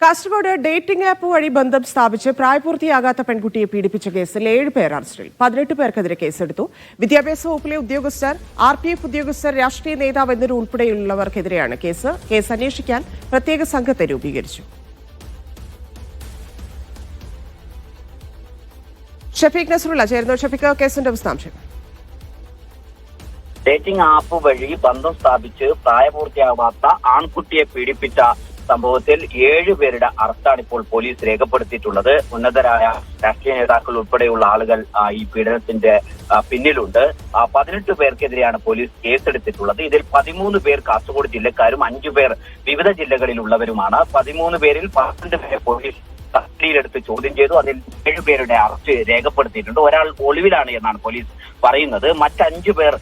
Kasaragod dating app വഴി ബന്ധം സ്ഥാപിച്ച് പ്രായപൂർത്തിയാകാത്ത പെൺകുട്ടിയെ പീഡിപ്പിച്ച കേസിൽ 7 പേർ അറസ്റ്റിൽ. 18 പേർക്കെതിരെ കേസെടുത്തു. വിദ്യാഭ്യാസ വകുപ്പിലെ ഉദ്യോഗസ്ഥർ, RPF ഉദ്യോഗസ്ഥർ, രാഷ്ട്രീയ നേതാവ് എന്നിവരുൾപ്പെടെയുള്ളവർക്കെതിരെയാണ് കേസ്. കേസ് അന്വേഷിക്കാൻ പ്രത്യേക സംഘത്തെ രൂപീകരിച്ചു. ഷഫീഖ് നസറുള്ള ചേരുന്നു. ഷഫീഖ്, കേസിന്റെ വിശദാംശം. ഡേറ്റിംഗ് ആപ്പ് വഴി ബന്ധം സ്ഥാപിച്ച് പ്രായപൂർത്തിയാവാത്ത ആൺകുട്ടിയെ പീഡിപ്പിച്ച സംഭവത്തിൽ 7 പേരുടെ അറസ്റ്റാണ് ഇപ്പോൾ പോലീസ് രേഖപ്പെടുത്തിയിട്ടുള്ളത്. ഉന്നതരായ രാഷ്ട്രീയ നേതാക്കൾ ഉൾപ്പെടെയുള്ള ആളുകൾ ഈ പീഡനത്തിന്റെ പിന്നിലുണ്ട്. 18 പേർക്കെതിരെയാണ് പോലീസ് കേസെടുത്തിട്ടുള്ളത്. ഇതിൽ 13 പേർ കാസർഗോഡ് ജില്ലക്കാരും 5 പേർ വിവിധ ജില്ലകളിലുള്ളവരുമാണ്. 13 പേരിൽ 12 പേരെ പോലീസ് കസ്റ്റഡിയിലെടുത്ത് ചോദ്യം ചെയ്തു. അതിൽ 7 പേരുടെ അറസ്റ്റ് രേഖപ്പെടുത്തിയിട്ടുണ്ട്. ഒരാൾ ഒളിവിലാണ് എന്നാണ് പോലീസ് പറയുന്നത്. മറ്റ് 5 പേർ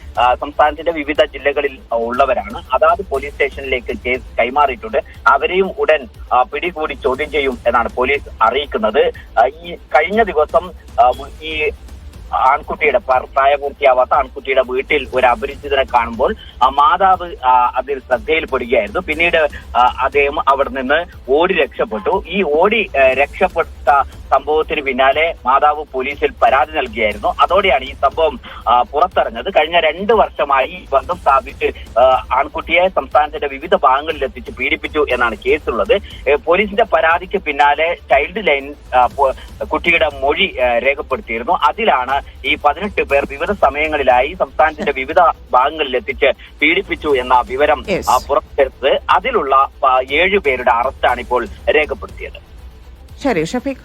സംസ്ഥാനത്തിന്റെ വിവിധ ജില്ലകളിൽ ഉള്ളവരാണ്. അതാത് പോലീസ് സ്റ്റേഷനിലേക്ക് കേസ് കൈമാറിയിട്ടുണ്ട്. അവരെയും ഉടൻ പിടികൂടി ചോദ്യം ചെയ്യും എന്നാണ് പോലീസ് അറിയിക്കുന്നത്. ഈ കഴിഞ്ഞ ദിവസം ഈ ആൺകുട്ടിയുടെ പ്രായപൂർത്തിയാവാത്ത ആൺകുട്ടിയുടെ വീട്ടിൽ ഒരു അപരിചിതനെ കാണുമ്പോൾ മാതാവ് അതിൽ ശ്രദ്ധയിൽപ്പെടുകയായിരുന്നു. പിന്നീട് അദ്ദേഹം അവിടെ നിന്ന് ഓടി രക്ഷപ്പെട്ടു. ഈ ഓടി രക്ഷപ്പെട്ട സംഭവത്തിന് പിന്നാലെ മാതാവ് പോലീസിൽ പരാതി നൽകിയായിരുന്നു. അതോടെയാണ് ഈ സംഭവം പുറത്തിറങ്ങുന്നത്. കഴിഞ്ഞ 2 വർഷമായി ബന്ധം സ്ഥാപിച്ച് ആൺകുട്ടിയെ സംസ്ഥാനത്തിന്റെ വിവിധ ഭാഗങ്ങളിൽ എത്തിച്ച് പീഡിപ്പിച്ചു എന്നാണ് കേസുള്ളത്. പോലീസിന്റെ പരാതിക്ക് പിന്നാലെ ചൈൽഡ് ലൈൻ കുട്ടിയുടെ മൊഴി രേഖപ്പെടുത്തിയിരുന്നു. അതിലാണ് ഈ 18 പേർ വിവിധ സമയങ്ങളിലായി സംസ്ഥാനത്തിന്റെ വിവിധ ഭാഗങ്ങളിൽ എത്തിച്ച് പീഡിപ്പിച്ചു എന്ന വിവരം പുറത്തെടുത്തത്. അതിലുള്ള 7 പേരുടെ അറസ്റ്റാണ് ഇപ്പോൾ രേഖപ്പെടുത്തിയത്. ശരി ഷഫീഖ്.